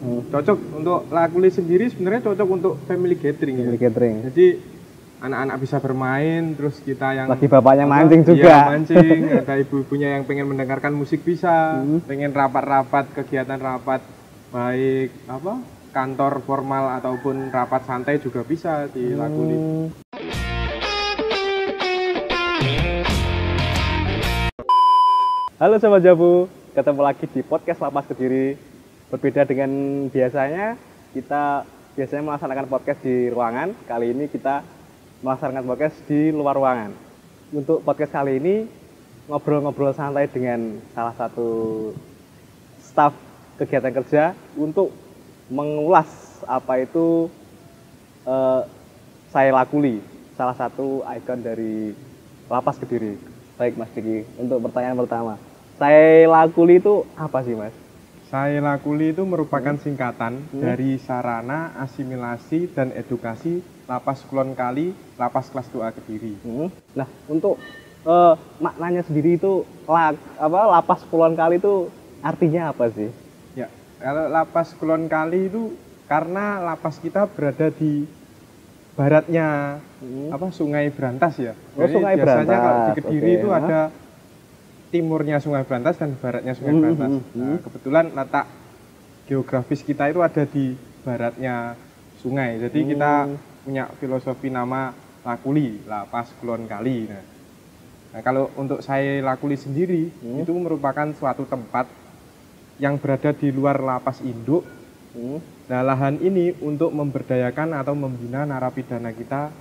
Cocok untuk Lakuli sendiri sebenarnya cocok untuk family gathering. Family gathering. Jadi anak-anak bisa bermain, terus kita yang lagi bapaknya mancing juga. Iya, mancing, ada ibu-ibunya yang pengen mendengarkan musik bisa, pengen rapat-rapat, kegiatan rapat baik kantor formal ataupun rapat santai juga bisa di Lakuli. Halo Sobat Jabu, ketemu lagi di podcast Lapas Kediri. Berbeda dengan biasanya, kita biasanya melaksanakan podcast di ruangan. Kali ini kita melaksanakan podcast di luar ruangan. Untuk podcast kali ini, ngobrol-ngobrol santai dengan salah satu staf kegiatan kerja untuk mengulas apa itu Saya Lakuli, salah satu ikon dari Lapas Kediri. Baik Mas Diki, untuk pertanyaan pertama, Saya Lakuli itu apa sih Mas? Saya Lakuli itu merupakan singkatan dari Sarana Asimilasi dan Edukasi Lapas Kulon Kali, Lapas Kelas 2A Kediri. Nah, untuk maknanya sendiri itu Lapas Kulon Kali itu artinya apa sih? Ya, kalau Lapas Kulon Kali itu karena lapas kita berada di baratnya Sungai Brantas ya. Oh, Sungai biasanya Brantas. Kalau di Kediri itu ada timurnya Sungai Brantas dan baratnya Sungai Brantas. Nah, kebetulan letak geografis kita itu ada di baratnya sungai. Jadi kita punya filosofi nama Lakuli, Lapas Kulon Kali. Nah, kalau untuk Saya Lakuli sendiri itu merupakan suatu tempat yang berada di luar lapas induk. Nah, lahan ini untuk memberdayakan atau membina narapidana kita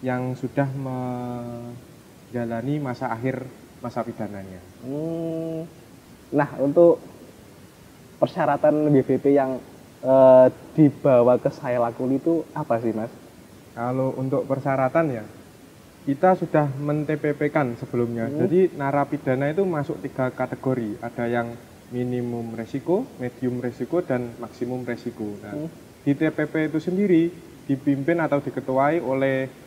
yang sudah menjalani masa akhir masa pidananya. Nah, untuk persyaratan BBP yang dibawa ke Saya Lakuli itu apa sih Mas? Kalau untuk persyaratan ya, kita sudah men-TPP-kan sebelumnya. Jadi narapidana itu masuk 3 kategori. Ada yang minimum resiko, medium resiko, dan maksimum resiko. Nah, di TPP itu sendiri dipimpin atau diketuai oleh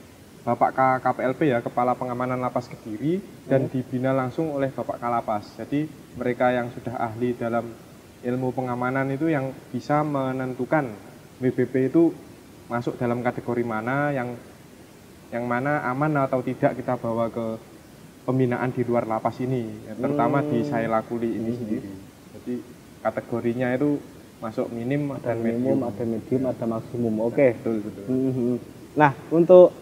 Bapak KPLP ya, Kepala Pengamanan Lapas Kediri, dan dibina langsung oleh Bapak Kalapas. Jadi mereka yang sudah ahli dalam ilmu pengamanan itu yang bisa menentukan BBP itu masuk dalam kategori mana, yang mana aman atau tidak kita bawa ke pembinaan di luar lapas ini, ya, terutama di Saya Lakuli ini sendiri. Jadi kategorinya itu masuk minim, Ada dan minimum, ada medium, ada maksimum. Oke. Betul. Nah, untuk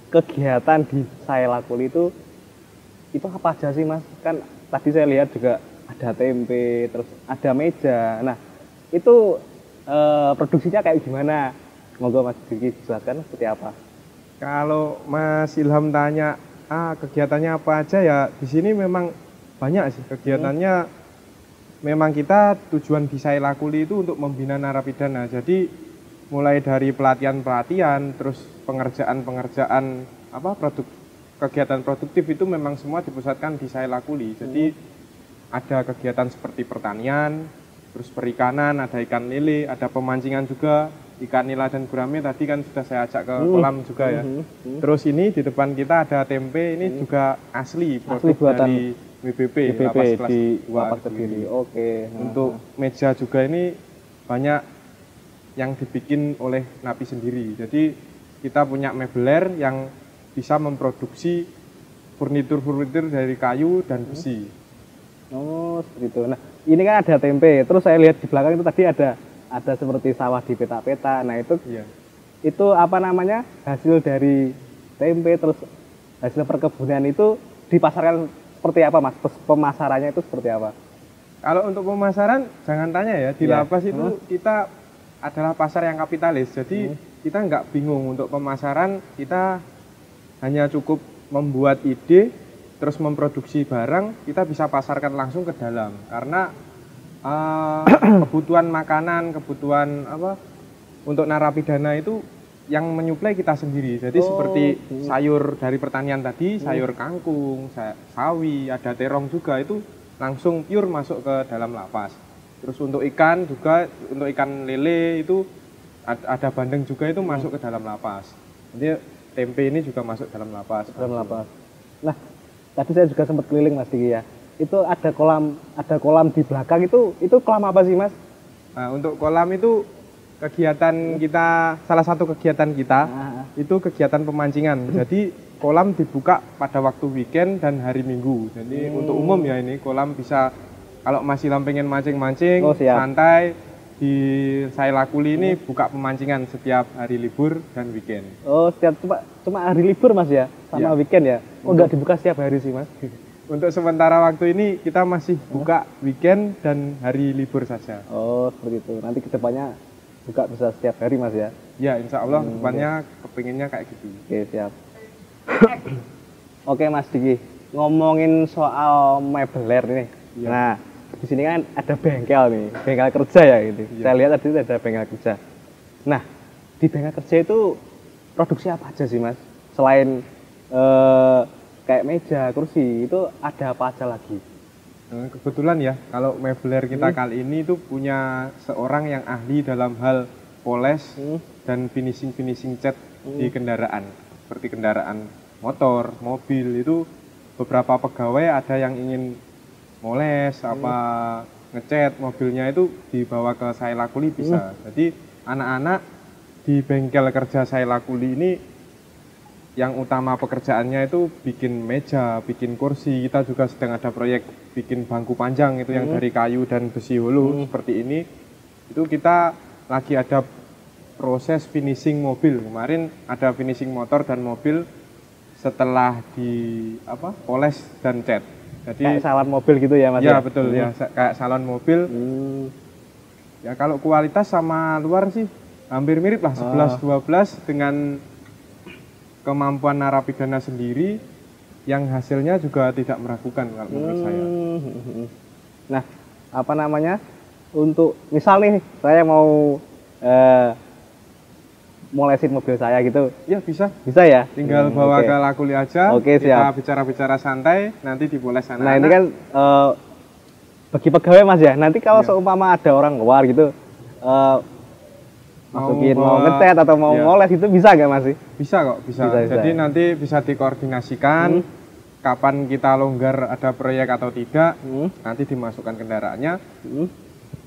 kegiatan di Saya Lakuli itu apa aja sih Mas? Kan tadi saya lihat juga ada tempe, terus ada meja. Nah, itu produksinya kayak gimana? Semoga Mas Diki jelaskan seperti apa. Kalau Mas Ilham tanya, kegiatannya apa aja ya, di sini memang banyak sih kegiatannya. Memang kita tujuan di Saya Lakuli itu untuk membina narapidana. Jadi mulai dari pelatihan-pelatihan, terus pengerjaan-pengerjaan kegiatan produktif itu memang semua dipusatkan di Saya Lakuli. Jadi ada kegiatan seperti pertanian, terus perikanan, ada ikan lele, ada pemancingan juga, ikan nila dan gurame tadi kan sudah saya ajak ke kolam juga ya. Terus ini di depan kita ada tempe, ini juga asli produk dari WBP Lapas Kelas di 2 Lapas Kediri. Oke. Untuk meja juga ini banyak yang dibikin oleh Napi sendiri. Jadi kita punya mebeler yang bisa memproduksi furnitur-furnitur dari kayu dan besi. Oh, seperti itu. Nah, ini kan ada tempe. Terus saya lihat di belakang itu tadi ada seperti sawah di peta-peta. Nah, itu apa namanya? Hasil dari tempe, terus hasil perkebunan itu dipasarkan seperti apa Mas? Pemasarannya itu seperti apa? Kalau untuk pemasaran jangan tanya ya, di lapas itu kita adalah pasar yang kapitalis. Jadi kita nggak bingung untuk pemasaran, kita hanya cukup membuat ide, terus memproduksi barang, kita bisa pasarkan langsung ke dalam. Karena kebutuhan makanan, kebutuhan untuk narapidana itu yang menyuplai kita sendiri. Jadi seperti sayur dari pertanian tadi, sayur kangkung, sawi, ada terong juga, itu langsung pure masuk ke dalam lapas. Terus untuk ikan juga, untuk ikan lele itu ada bandeng juga, itu masuk ke dalam lapas. Jadi tempe ini juga masuk dalam lapas. Nah, tadi saya juga sempat keliling Mas Diki ya. Itu ada kolam di belakang, itu kolam apa sih Mas? Nah, untuk kolam itu kegiatan kita, salah satu kegiatan kita itu kegiatan pemancingan. Jadi kolam dibuka pada waktu weekend dan hari Minggu. Jadi untuk umum ya, ini kolam bisa kalau masih pengen mancing-mancing, santai di Sailakuli ini buka pemancingan setiap hari libur dan weekend. Oh, setiap cuma hari libur Mas ya, sama weekend ya. Oh, enggak dibuka setiap hari sih Mas. Untuk sementara waktu ini kita masih buka weekend dan hari libur saja. Oh, seperti itu. Nanti kedepannya buka bisa setiap hari Mas ya? Ya, insya Allah kedepannya kepinginnya kayak gitu. Oke, siap. Oke Mas Diki, ngomongin soal mebeler nih. Ya. Nah, di sini kan ada bengkel nih, bengkel kerja ya gitu. Ya. Saya lihat tadi ada bengkel kerja. Nah, di bengkel kerja itu produksi apa aja sih Mas? Selain kayak meja, kursi, itu ada apa aja lagi? Kebetulan ya, kalau mebeler kita kali ini itu punya seorang yang ahli dalam hal poles dan finishing cat di kendaraan. Seperti kendaraan motor, mobil, itu beberapa pegawai ada yang ingin moles, ngecat mobilnya itu dibawa ke Sailakuli bisa. Jadi anak-anak di bengkel kerja Sailakuli ini yang utama pekerjaannya itu bikin meja, bikin kursi. Kita juga sedang ada proyek bikin bangku panjang itu yang dari kayu dan besi hulu seperti ini. Itu kita lagi ada proses finishing mobil. Kemarin ada finishing motor dan mobil setelah di poles dan cat. Jadi kayak salon mobil gitu ya Mas? Ya betul ya, kayak salon mobil. Ya kalau kualitas sama luar sih hampir mirip lah, 11-12 dengan kemampuan narapidana sendiri yang hasilnya juga tidak meragukan kalau menurut saya. Nah, apa namanya? Untuk misal nih saya mau molesin mobil saya gitu. Ya bisa. Bisa ya? Tinggal bawa ke Lakuli aja. Oke, kita siap. bicara-bicara santai, nanti dipoles anak-anak. Nah, ini kan bagi pegawai Mas ya. Nanti kalau seumpama ada orang luar gitu masukin mau ngecat atau mau moles itu bisa nggak Mas sih? Bisa kok, bisa. Jadi nanti bisa dikoordinasikan kapan kita longgar ada proyek atau tidak, nanti dimasukkan kendaraannya.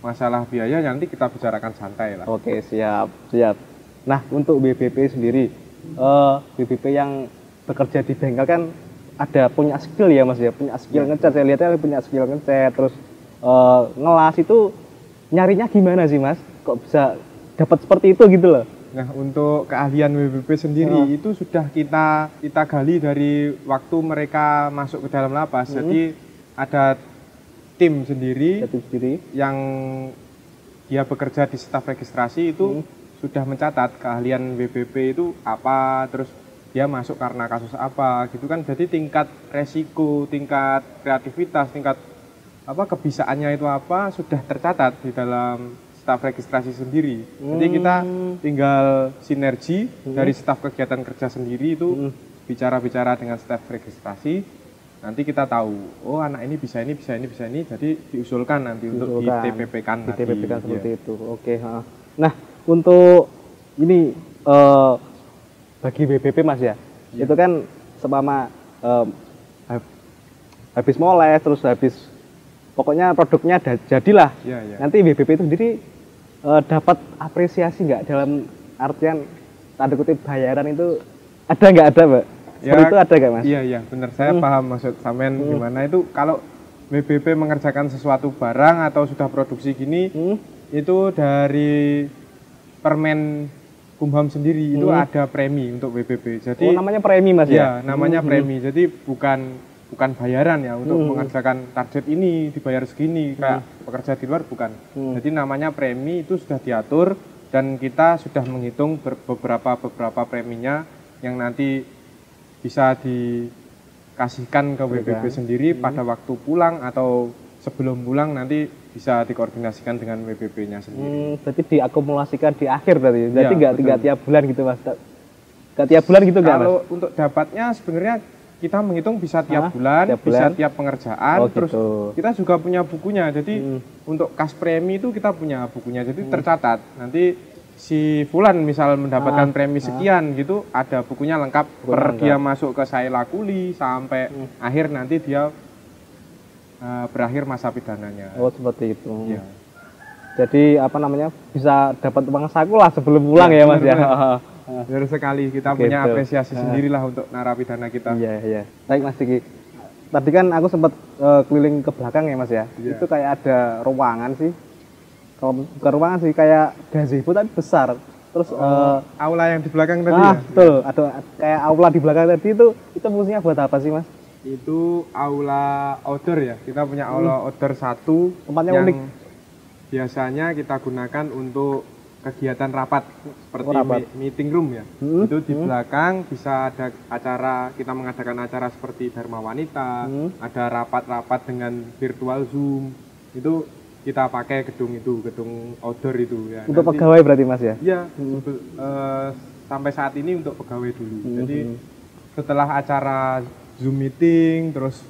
Masalah biaya nanti kita bicarakan santai lah. Oke, siap. Nah, untuk BBP sendiri, BBP yang bekerja di bengkel kan ada punya skill ya Mas ya, punya skill ngecat. Saya lihatnya punya skill ngecat, terus ngelas itu nyarinya gimana sih Mas? Kok bisa dapat seperti itu gitu loh? Nah, untuk keahlian WBP sendiri itu sudah kita gali dari waktu mereka masuk ke dalam lapas. Jadi ada tim sendiri yang dia bekerja di staf registrasi itu sudah mencatat keahlian WBP itu apa, terus dia masuk karena kasus apa gitu kan. Jadi tingkat resiko, tingkat kreativitas, tingkat kebisaannya itu apa sudah tercatat di dalam staf registrasi sendiri. Jadi kita tinggal sinergi dari staf kegiatan kerja sendiri itu bicara-bicara dengan staf registrasi. Nanti kita tahu, oh anak ini bisa ini, jadi diusulkan nanti untuk di TPP-kan. Di TPP-kan seperti itu. Oke. Nah, untuk ini bagi BBP Mas ya, itu kan seumpama habis moles terus habis pokoknya produknya jadilah. Nanti BBP itu sendiri dapat apresiasi nggak dalam artian tanda kutip bayaran itu ada nggak ada Mbak? Seperti itu ada nggak Mas? Iya benar, saya paham maksud sampean gimana itu. Kalau BBP mengerjakan sesuatu barang atau sudah produksi gini itu dari Permen Kumham sendiri itu ada premi untuk BBP. Jadi namanya premi Mas ya? Iya, namanya premi. Jadi bukan bayaran ya untuk mengerjakan target ini dibayar segini kayak pekerja di luar, bukan. Jadi namanya premi itu sudah diatur dan kita sudah menghitung beberapa preminya yang nanti bisa dikasihkan ke BBP sendiri pada waktu pulang atau sebelum pulang, nanti bisa dikoordinasikan dengan BBP-nya sendiri. Berarti diakumulasikan di akhir berarti. Jadi nggak tiap bulan gitu Mas. Nggak tiap bulan gitu nggak Mas? Kalau untuk dapatnya sebenarnya kita menghitung bisa tiap bulan, bisa tiap pengerjaan, terus kita juga punya bukunya. Jadi untuk kas premi itu kita punya bukunya, jadi tercatat. Nanti si Fulan misal mendapatkan premi sekian gitu, ada bukunya lengkap dia masuk ke Sailakuli sampai akhir nanti dia berakhir masa pidananya. Oh seperti itu. Ya. Jadi apa namanya, bisa dapat uang saku lah sebelum pulang ya Mas ya. Benar sekali, kita Oke, punya betul. apresiasi sendirilah untuk narapidana kita. Iya, iya. Baik Mas Diki. Tadi kan aku sempat keliling ke belakang ya Mas ya. Iya. Itu kayak ada ruangan sih. Kalau bukan ruangan sih, kayak gazebo tapi besar. Terus Aula yang di belakang tadi ya? betul. Ada kayak aula di belakang tadi itu fungsinya buat apa sih Mas? Itu aula outdoor ya. Kita punya aula outdoor satu Tempatnya yang unik. biasanya kita gunakan untuk kegiatan rapat seperti rapat. meeting room ya. Hmm, Itu di belakang bisa ada acara, kita mengadakan acara seperti Dharma Wanita, ada rapat-rapat dengan virtual Zoom. Itu kita pakai gedung itu, gedung outdoor itu ya. Untuk Nanti- pegawai berarti Mas ya? Iya, sampai saat ini untuk pegawai dulu. Jadi setelah acara Zoom meeting, terus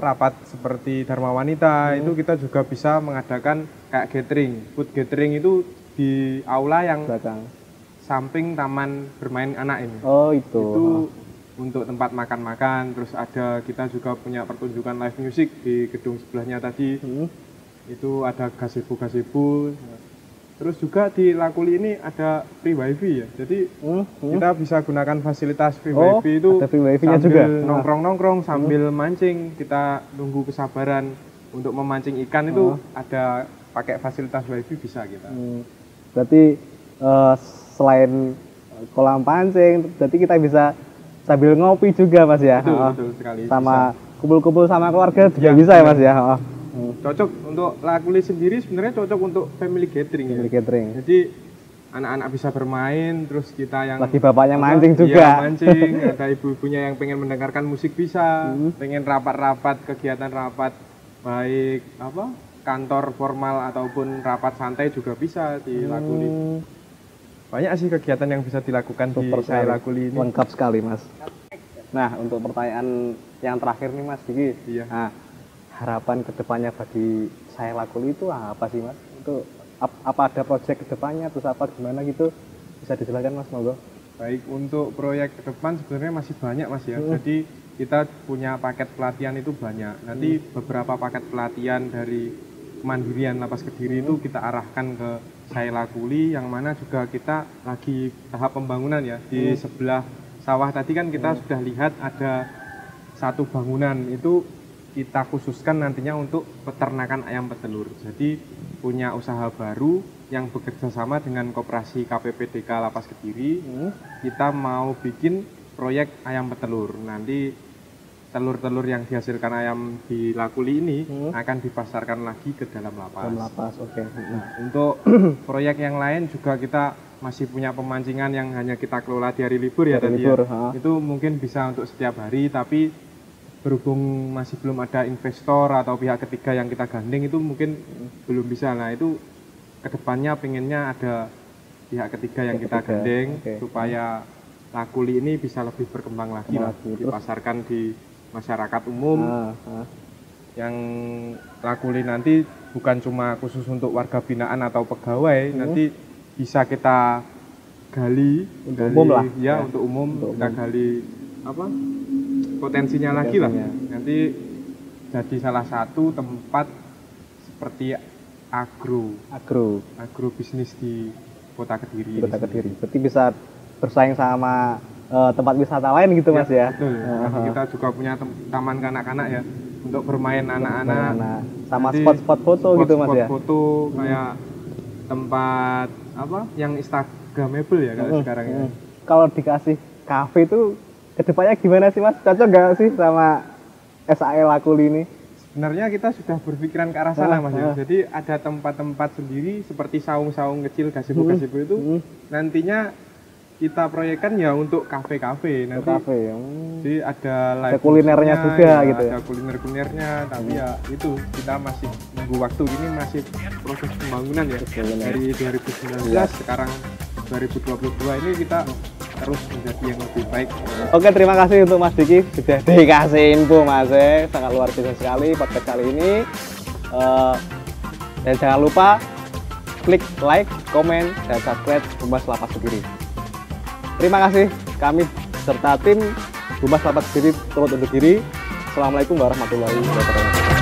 rapat seperti Dharma Wanita, itu kita juga bisa mengadakan kayak gathering. Food gathering itu di aula yang Belakang. samping taman bermain anak ini. Oh itu. Itu untuk tempat makan-makan, terus ada kita juga punya pertunjukan live music di gedung sebelahnya tadi. Itu ada gazebo. Terus juga di Lakuli ini ada free wifi ya. Jadi kita bisa gunakan fasilitas free Oh, wifi itu ada free wifi-nya sambil juga? nongkrong-nongkrong sambil mancing. Kita nunggu kesabaran untuk memancing ikan itu ada pakai fasilitas wifi bisa kita. Berarti selain kolam pancing, berarti kita bisa sambil ngopi juga Mas ya. Betul sekali. Sama kumpul-kumpul sama keluarga juga Ya, bisa ya Mas ya. Cocok untuk Lakuli sendiri sebenarnya cocok untuk family gathering ya. Family gathering. Jadi anak-anak bisa bermain, terus kita yang Lagi bapaknya mancing Iya, juga. mancing, ada ibu-ibunya yang pengen mendengarkan musik bisa, pengen rapat-rapat, kegiatan rapat baik kantor formal ataupun rapat santai juga bisa di Lakuli. Banyak sih kegiatan yang bisa dilakukan di Saya Lakuli ini. Lengkap sekali Mas. Nah untuk pertanyaan yang terakhir nih Mas Diki. Iya. Nah, harapan kedepannya bagi Saya Lakuli itu apa sih Mas? Itu apa ada proyek kedepannya, terus apa gimana gitu? Bisa dijelaskan Mas, monggo. Baik, untuk proyek ke depan sebenarnya masih banyak Mas ya. Jadi kita punya paket pelatihan itu banyak. Nanti beberapa paket pelatihan dari Kemandirian Lapas Kediri itu kita arahkan ke Saya Lakuli, yang mana juga kita lagi tahap pembangunan ya. Di sebelah sawah tadi kan kita sudah lihat ada satu bangunan, itu kita khususkan nantinya untuk peternakan ayam petelur. Jadi punya usaha baru yang bekerja sama dengan Koperasi KPPDK Lapas Kediri. Kita mau bikin proyek ayam petelur. Nanti telur-telur yang dihasilkan ayam di Lakuli ini akan dipasarkan lagi ke dalam lapas. Dalam lapas, oke. Nah, untuk proyek yang lain juga kita masih punya pemancingan yang hanya kita kelola di hari libur ya Hari tadi libur, ya. Itu mungkin bisa untuk setiap hari, tapi berhubung masih belum ada investor atau pihak ketiga yang kita gandeng, itu mungkin belum bisa. Nah itu kedepannya pengennya ada pihak ketiga yang kita gandeng, supaya Lakuli ini bisa lebih berkembang lagi lah, dipasarkan di masyarakat umum. Yang Lakuli nanti bukan cuma khusus untuk warga binaan atau pegawai, nanti bisa kita gali untuk umum lah ya, untuk umum kita gali potensinya lagi lah. Nanti jadi salah satu tempat seperti agro bisnis di Kota Kediri. Kota Kediri. Berarti bisa bersaing sama tempat wisata lain gitu Mas ya. Betul. Kita juga punya taman kanak-kanak ya untuk bermain anak-anak. Sama spot-spot foto gitu Mas ya. Foto kayak tempat yang instagramable ya kalau sekarang ya. Kalau dikasih kafe itu kedepannya gimana sih Mas? Cocok nggak sih sama SAE Lakuli ini? Sebenarnya kita sudah berpikiran ke arah sana Mas ya. Jadi ada tempat-tempat sendiri seperti saung-saung kecil, gazebo-gazebo itu nantinya kita proyekkan ya untuk kafe-kafe nanti. Jadi ada live kulinernya juga ya, gitu. Ada kuliner-kulinernya, tapi ya itu kita masih nunggu waktu, ini masih proses pembangunan ya. Dari 2019 sekarang 2022 ini kita terus menjadi yang lebih baik. Oke, terima kasih untuk Mas Diki sudah dikasih info Mas, sangat luar biasa sekali podcast kali ini. Dan jangan lupa klik like, komen, dan subscribe Humas Lapas Kediri. Terima kasih, kami serta tim Humas Lapas Kediri turut undur diri. Assalamualaikum warahmatullahi wabarakatuh.